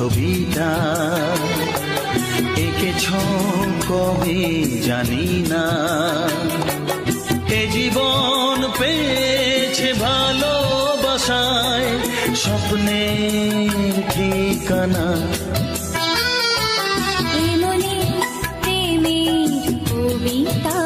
ছবিটা এঁকেছ কবে জানি না। এ জীবন পেয়েছে ভালোবাসায় স্বপ্নের ঠিকানা। এমনি প্রেমের কবিতা